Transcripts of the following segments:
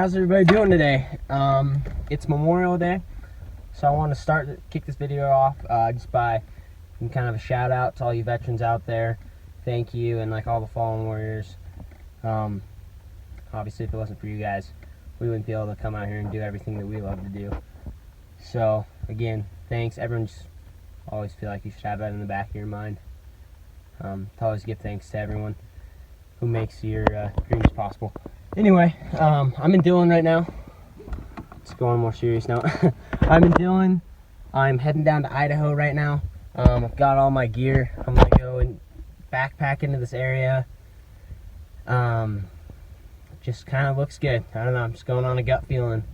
how's everybody doing today? It's Memorial Day, so I want to kick this video off just by kind of a shout out to all you veterans out there. Thank you, and like all the fallen warriors. Obviously, if it wasn't for you guys, we wouldn't be able to come out here and do everything that we love to do. So again, thanks. Everyone just always feel like you should have that in the back of your mind. To always give thanks to everyone who makes your dreams possible. Anyway, I'm in Dillon right now. Let's go on more serious now. I'm in Dillon. I'm heading down to Idaho right now. I've got all my gear. I'm gonna go and backpack into this area. Just kind of looks good. I don't know, I'm just going on a gut feeling.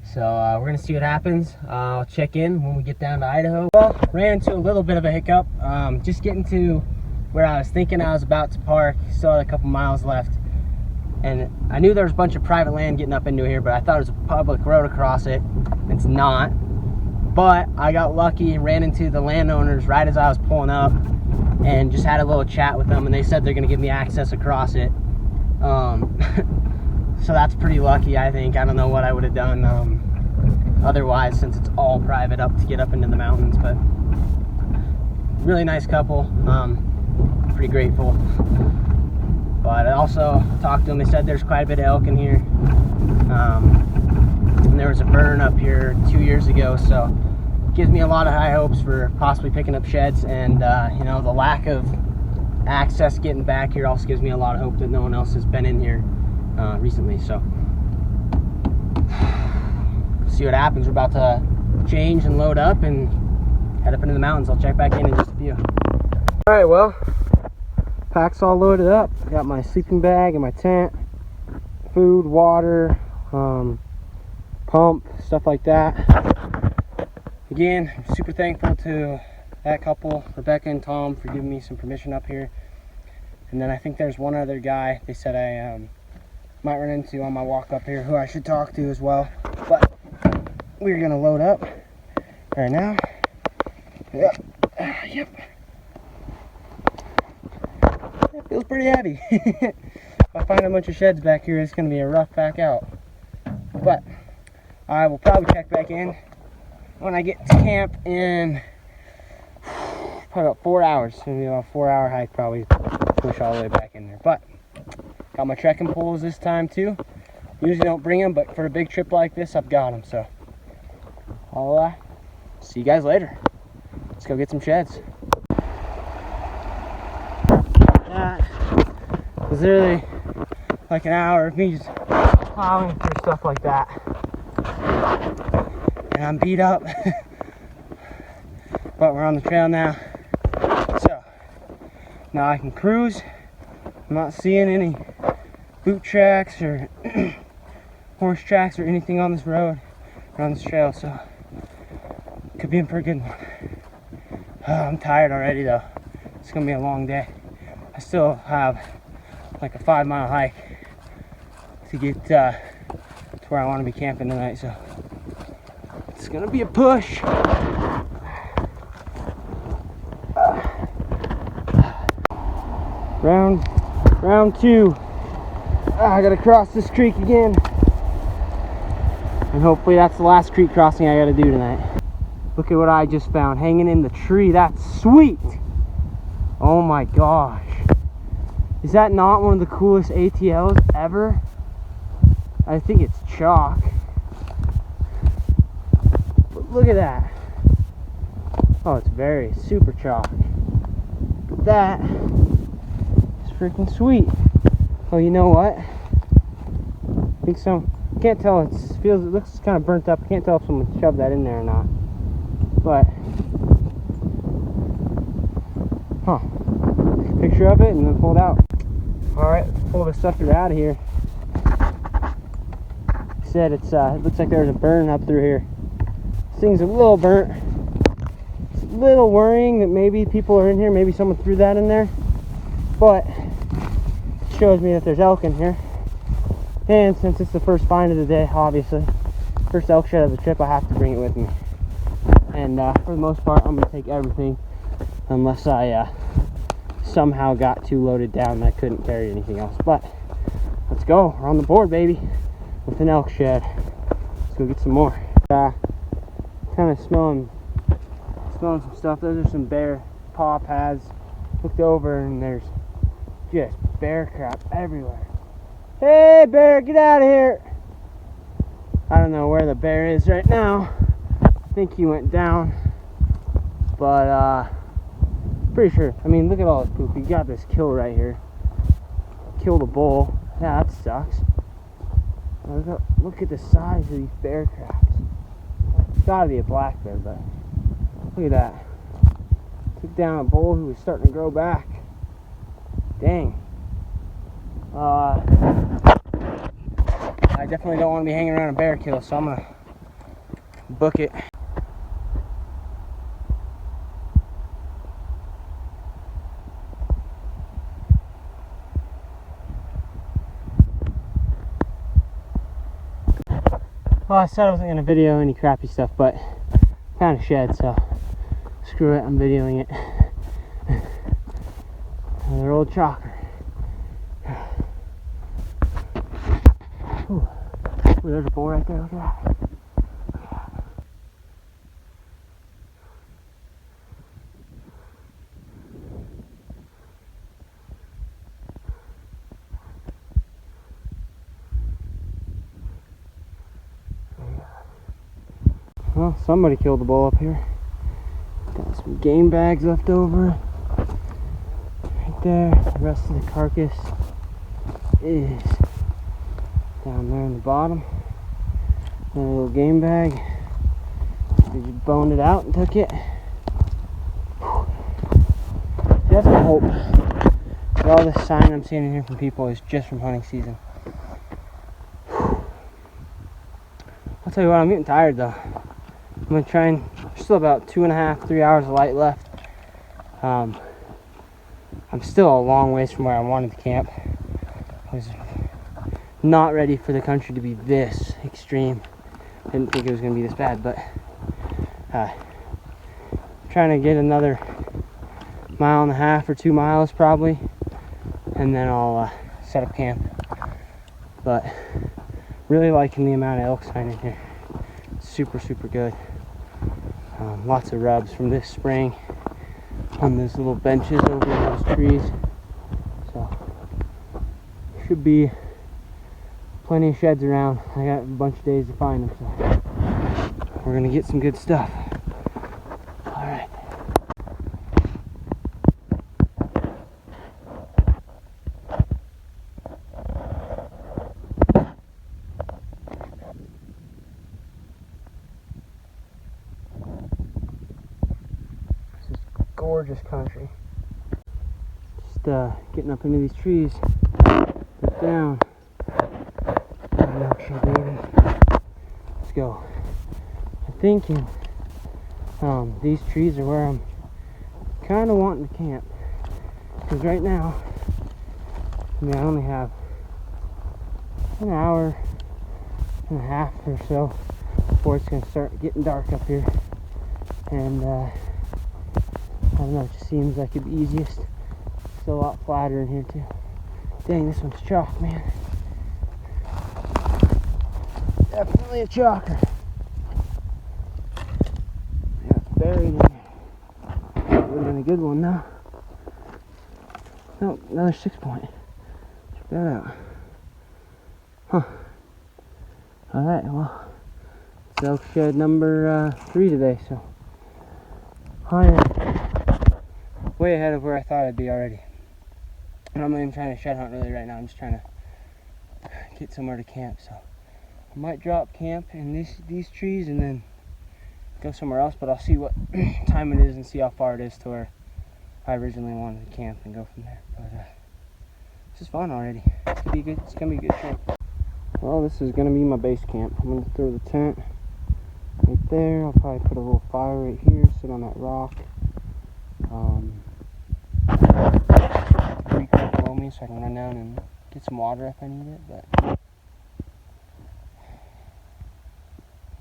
So we're gonna see what happens. I'll check in when we get down to Idaho. Well, ran into a little bit of a hiccup. Just getting to where I was thinking I was about to park. Still had a couple miles left. And I knew there was a bunch of private land getting up into here, but I thought it was a public road across it. It's not. But I got lucky, ran into the landowners right as I was pulling up, and just had a little chat with them, and they said they're gonna give me access across it. So that's pretty lucky, I think. I don't know what I would have done otherwise, since it's all private up to get up into the mountains. But really nice couple. Pretty grateful. But I also talked to them. They said there's quite a bit of elk in here. And there was a burn up here 2 years ago, so it gives me a lot of high hopes for possibly picking up sheds. And you know, the lack of access getting back here also gives me a lot of hope that no one else has been in here recently. So see what happens. We're about to change and load up and head up into the mountains. I'll check back in just a few. All right, well, pack's all loaded up. Got my sleeping bag and my tent, food, water, pump, stuff like that. Again, I'm super thankful to that couple, Rebecca and Tom, for giving me some permission up here. And then I think there's one other guy they said I might run into on my walk up here who I should talk to as well. But we're gonna load up right now. Yep. Yep. It feels pretty heavy. If I find a bunch of sheds back here, it's going to be a rough pack out. But I will probably check back in when I get to camp in probably about 4 hours. It's going to be about a 4-hour hike, probably push all the way back in there. But got my trekking poles this time too. Usually don't bring them, but for a big trip like this, I've got them. So I'll see you guys later. Let's go get some sheds. That was literally like an hour of me just plowing through stuff like that, and I'm beat up. But we're on the trail now, so now I can cruise. I'm not seeing any boot tracks or horse tracks or anything on this road or on this trail, so could be in for a good one. I'm tired already though. It's gonna be a long day. I still have like a 5-mile hike to get to where I want to be camping tonight, so it's gonna be a push. Round two. I gotta cross this creek again, and hopefully that's the last creek crossing I gotta do tonight. Look at what I just found hanging in the tree. That's sweet. Oh my gosh. Is that not one of the coolest ATLs ever? I think it's chalk. But look at that. Oh, it's very super chalk. But that is freaking sweet. Oh, you know what? I think some, can't tell, it looks kind of burnt up. I can't tell if someone shoved that in there or not. But, take a picture of it and then pull it out. Alright, let's pull this sucker out of here. Said it looks like there's a burn up through here. This thing's a little burnt. It's a little worrying that maybe people are in here, maybe someone threw that in there. But it shows me that there's elk in here. And since it's the first find of the day, obviously, first elk shed of the trip, I have to bring it with me. And for the most part, I'm going to take everything unless I somehow got too loaded down and I couldn't carry anything else. But let's go. We're on the board, baby. with an elk shed. Let's go get some more. Kind of smelling some stuff. Those are some bear paw pads. Looked over and there's just bear crap everywhere. Hey bear, get out of here! I don't know where the bear is right now. I think he went down, but pretty sure. I mean, look at all this poop. You got this kill right here. Kill the bull. Yeah, that sucks. Look at the size of these bear traps. It's gotta be a black bear, but look at that. Took down a bull who was starting to grow back. Dang. I definitely don't want to be hanging around a bear kill, so I'm gonna book it. Well, I said I wasn't gonna video any crappy stuff, but I found a shed, so screw it, I'm videoing it. Another old chalker. Ooh, there's a bull right there, look at that. Well, somebody killed the bull up here. Got some game bags left over. Right there. The rest of the carcass is down there in the bottom. Another little game bag. They just boned it out and took it. See, that's my hope. All this sign I'm seeing in here from people is just from hunting season. I'll tell you what, I'm getting tired though. I'm gonna try and, there's still about 2.5 to 3 hours of light left. I'm still a long ways from where I wanted to camp. I was not ready for the country to be this extreme. Didn't think it was gonna be this bad, but trying to get another 1.5 miles or 2 miles probably, and then I'll set up camp. But really liking the amount of elk sign in here. Super good. Lots of rubs from this spring on those little benches over those trees, so should be plenty of sheds around. I got a bunch of days to find them, so we're gonna get some good stuff. All right. Gorgeous country. Just getting up into these trees. Get down. Milkshake, baby. Let's go. I'm thinking these trees are where I'm kind of wanting to camp. Because right now, I mean, I only have an hour and a half or so before it's going to start getting dark up here. And I don't know, it just seems like it'd be easiest. Still a lot flatter in here too. Dang, this one's chalk, man. Definitely a chalker. Yeah, it's buried in there. Would have been a good one now. No, another 6-point. Check that out. Huh. Alright, well, it's elk shed number 3 today, so I am way ahead of where I thought I'd be already. And I'm not even trying to shed hunt really right now. I'm just trying to get somewhere to camp. So I might drop camp in these trees and then go somewhere else. But I'll see what time it is and see how far it is to where I originally wanted to camp and go from there. But this is fun already. It's gonna be good. It's gonna be a good trip. Well, this is gonna be my base camp. I'm gonna throw the tent right there. I'll probably put a little fire right here. Sit on that rock. Creek right below me, so I can run down and get some water if I need it. But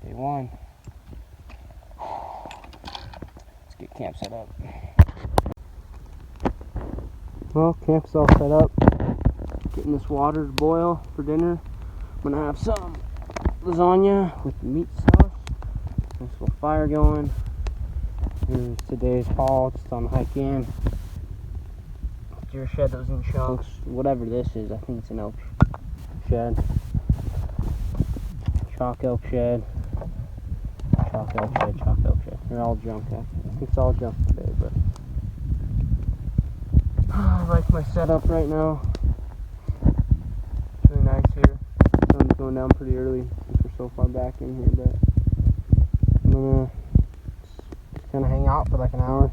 day one, let's get camp set up. Well, camp's all set up. Getting this water to boil for dinner. I'm gonna have some lasagna with meat sauce. Nice little fire going. Here's today's haul, just on the hike in. Deer shed that was in chunks. Whatever this is, I think it's an elk shed. Chalk elk shed. Chalk elk shed, chalk elk shed. They're all junk. I think it's all junk today, but I like my setup right now. It's really nice here. Sun's going down pretty early since we're so far back in here, but I'm gonna just kind of hang out for like an hour,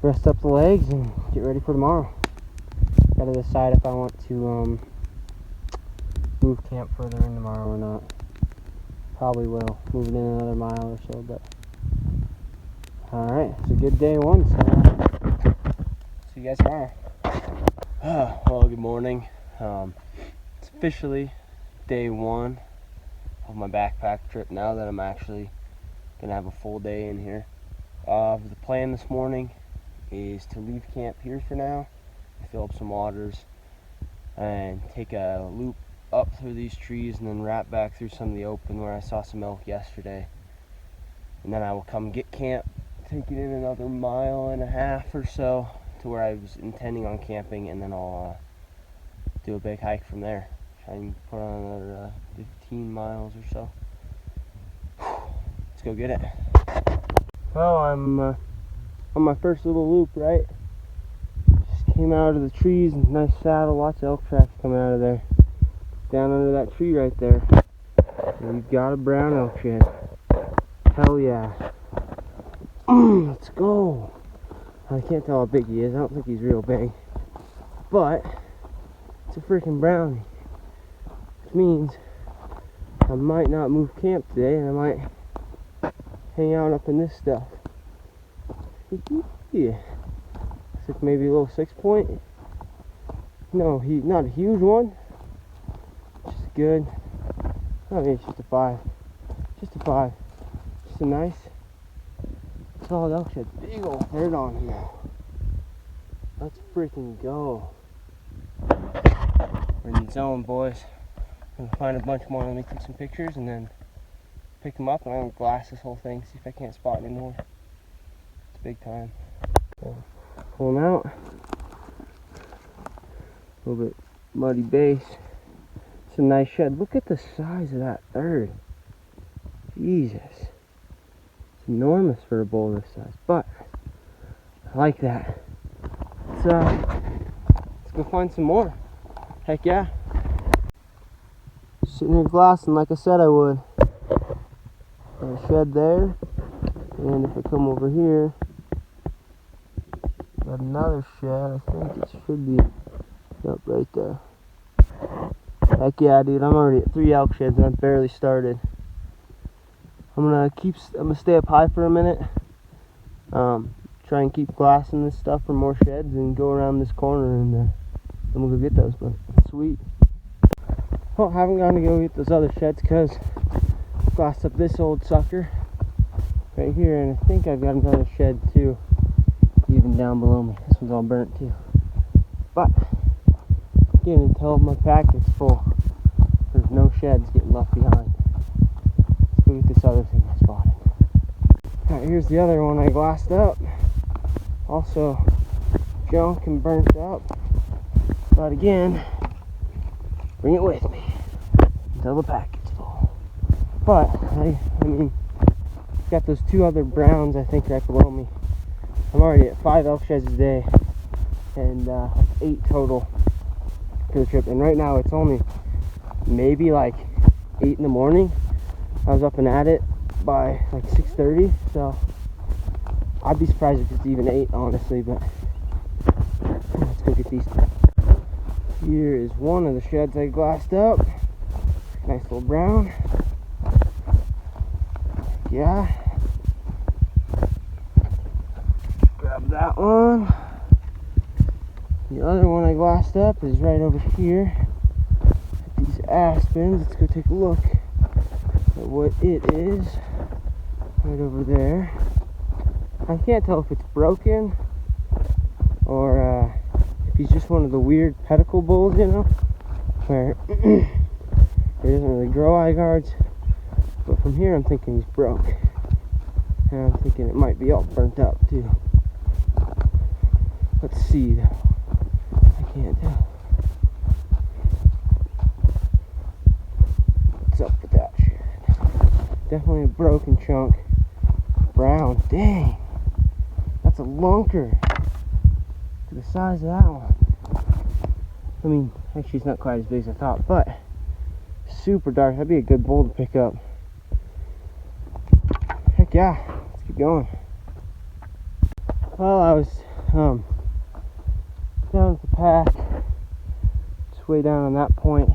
rest up the legs, and get ready for tomorrow. Gotta decide if I want to move camp further in tomorrow or not. Probably will, moving in another mile or so, but alright, it's a good day one, so see you guys tomorrow. Well, good morning. It's officially day one of my backpack trip now that I'm actually gonna have a full day in here. The plan this morning is to leave camp here for now, fill up some waters, and take a loop up through these trees and then wrap back through some of the open where I saw some elk yesterday. And then I will come get camp, take it in another 1.5 miles or so to where I was intending on camping, and then I'll do a big hike from there. Try and put on another 15 miles or so. Let's go get it. Well, I'm on my first little loop, right? Just came out of the trees, nice saddle, lots of elk tracks coming out of there. Down under that tree right there, we've got a brown elk shed. Hell yeah. Let's go. I can't tell how big he is. I don't think he's real big, but it's a freaking brownie, which means I might not move camp today, and I might hang out up in this stuff. Yeah, looks like maybe a little 6-point. No, not a huge one. Just good. I mean, it's just a 5. Just a 5. Just a nice solid elk shed. Big old herd on here. Let's freaking go. We're in the zone, boys. I'm gonna find a bunch more. Let me take some pictures and then pick them up, and I'm gonna glass this whole thing, see if I can't spot any more. It's big time. Pull them out. A little bit muddy base. It's a nice shed. Look at the size of that third. Jesus. It's enormous for a bull this size, but I like that. Let's go find some more. Heck yeah. Sitting here glassing like I said I would. Got a shed there, and if I come over here, got another shed. I think it should be up right there. Heck yeah, dude, I'm already at 3 elk sheds and I've barely started. I'm gonna stay up high for a minute. Try and keep glassing this stuff for more sheds and go around this corner, and then we'll go get those, but sweet. Well, I haven't gone to go get those other sheds because I glassed up this old sucker right here, and I think I've got another shed too, even down below me. This one's all burnt too. But again, until my pack gets full, there's no sheds getting left behind. Let's go get this other thing I spotted. Alright, here's the other one I glassed up. Also junk and burnt up. But again, bring it with me until the pack gets full. But I mean, got those 2 other browns I think right below me. I'm already at 5 elk sheds a day and 8 total for the trip. And right now it's only maybe like 8 in the morning. I was up and at it by like 6:30, so I'd be surprised if it's even 8, honestly. But let's go get these. Here is one of the sheds I glassed up. Nice little brown. Yeah. Grab that one. The other one I glassed up is right over here at these aspens. Let's go take a look at what it is. Right over there. I can't tell if it's broken or if he's just one of the weird pedicle bulls, you know, where He doesn't really grow eye guards, but from here I'm thinking he's broke. And I'm thinking it might be all burnt up too. Let's see though. I can't tell. What's up with that shit? Definitely a broken chunk. Brown, dang. That's a lunker. To the size of that one. I mean, actually it's not quite as big as I thought, but super dark. That'd be a good bull to pick up. Heck yeah, let's keep going. Well, I was down at the pack, just way down on that point.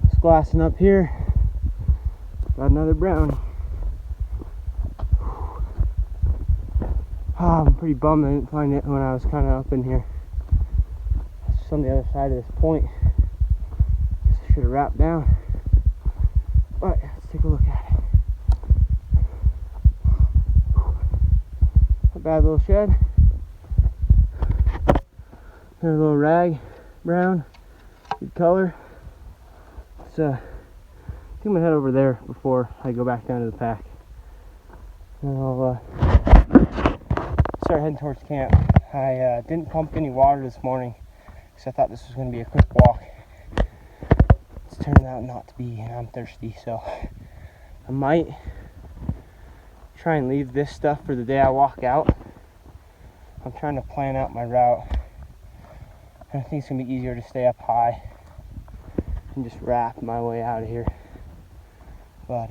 Just glassing up here. Got another brownie. Oh, I'm pretty bummed I didn't find it when I was kind of up in here. It's just on the other side of this point. Guess I should have wrapped down. But let's take a look at it. Not a bad little shed. Another little rag, brown, good color. Let's I'm gonna head over there before I go back down to the pack. And I'll start heading towards camp. I didn't pump any water this morning because I thought this was going to be a quick walk. It's turning out not to be, and I'm thirsty, so I might try and leave this stuff for the day I walk out. I'm trying to plan out my route, and I think it's going to be easier to stay up high and just wrap my way out of here. But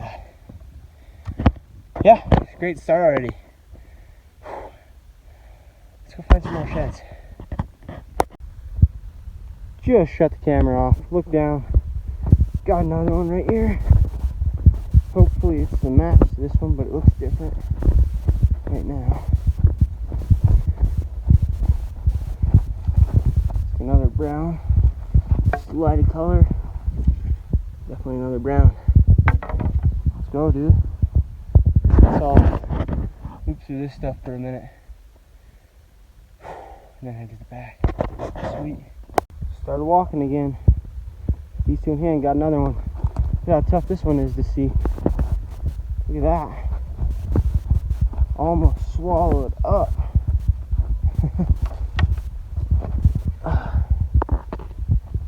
yeah, it's a great start already. Let's go find some more sheds. Just shut the camera off. Look down. Got another one right here. Hopefully it's the match to this one, but it looks different right now. Another brown. Just a lighter color. Definitely another brown. Let's go, dude. Let's all loop through this stuff for a minute. And then head to the back. Sweet. Started walking again. These two in hand, got another one. Look how tough this one is to see. Look at that. Almost swallowed up.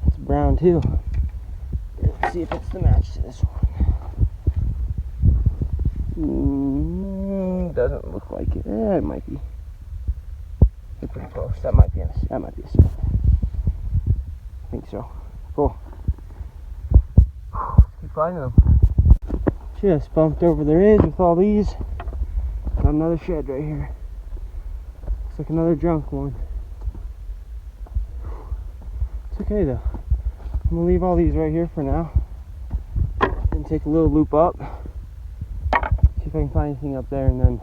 It's brown too. Let's see if it's the match to this one. Doesn't look like it. It might be. They're pretty close. That might be a split. I think so. Cool. Let's keep finding them. Just bumped over the ridge with all these. Got another shed right here. Looks like another drunk one. It's okay though. I'm gonna leave all these right here for now. And take a little loop up. See if I can find anything up there, and then,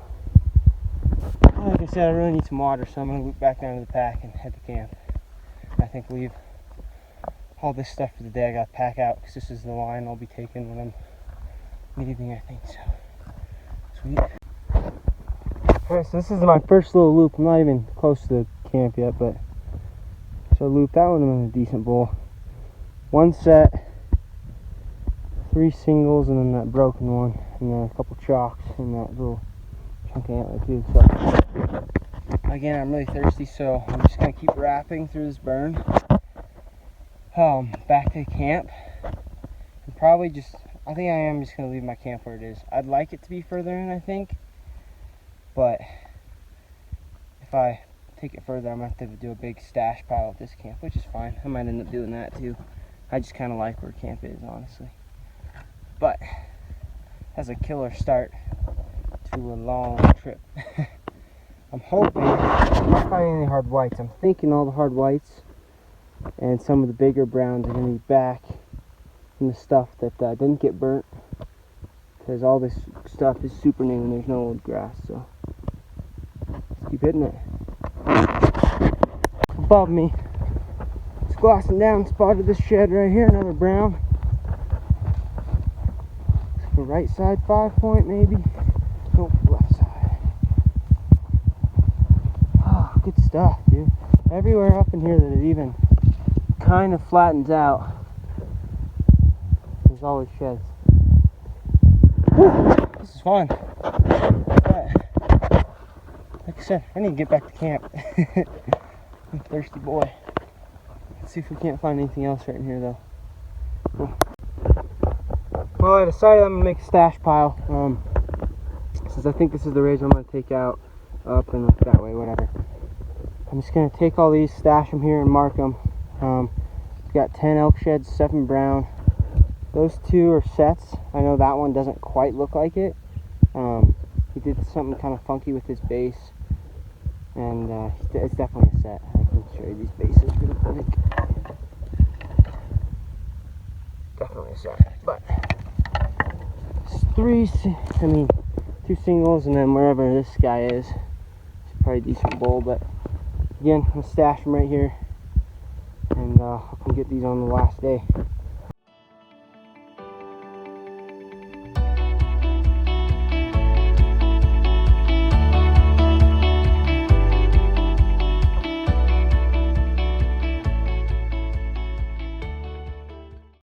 like I said, I really need some water, so I'm gonna loop back down to the pack and head to camp. I think leave all this stuff for the day. I gotta pack out because this is the line I'll be taking when I'm leaving, I think so. Sweet. Alright, so this is my first little loop. I'm not even close to the camp yet, but so loop that one in a decent bowl. One set, 3 singles, and then that broken one, and then a couple chalks and that little chunk of antler too. So again, I'm really thirsty, so I'm just gonna keep wrapping through this burn. Back to camp, and probably just, I think I am just gonna leave my camp where it is. I'd like it to be further in, I think, but if I take it further, I'm gonna have to do a big stash pile at this camp, which is fine. I might end up doing that too. I just kind of like where camp is, honestly. But that's a killer start to a long trip. I'm hoping I'm not finding any hard whites. I'm thinking all the hard whites and some of the bigger browns are going to be back in the stuff that didn't get burnt, because all this stuff is super new and there's no old grass. So let's keep hitting it. Above me, just glassing down, spotted this shed right here, another brown. The right side 5 point maybe. Nope, left side. Oh, good stuff, dude. Everywhere up in here that it even kind of flattens out, there's always sheds. Whew, this is fun. But, like I said, I need to get back to camp. I'm a thirsty boy. Let's see if we can't find anything else right in here though. Cool. Well, I decided I'm gonna make a stash pile. Since I think this is the ridge I'm gonna take out up and that way, whatever. I'm just gonna take all these, stash them here, and mark them. Got 10 elk sheds, 7 brown. Those 2 are sets. I know that one doesn't quite look like it. He did something kind of funky with his base, and it's definitely a set. I can show you these bases really quick. Definitely a set, but it's 2 singles, and then wherever this guy is, it's probably a decent bull. But again, I'm gonna stash them right here, and I'll come get these on the last day.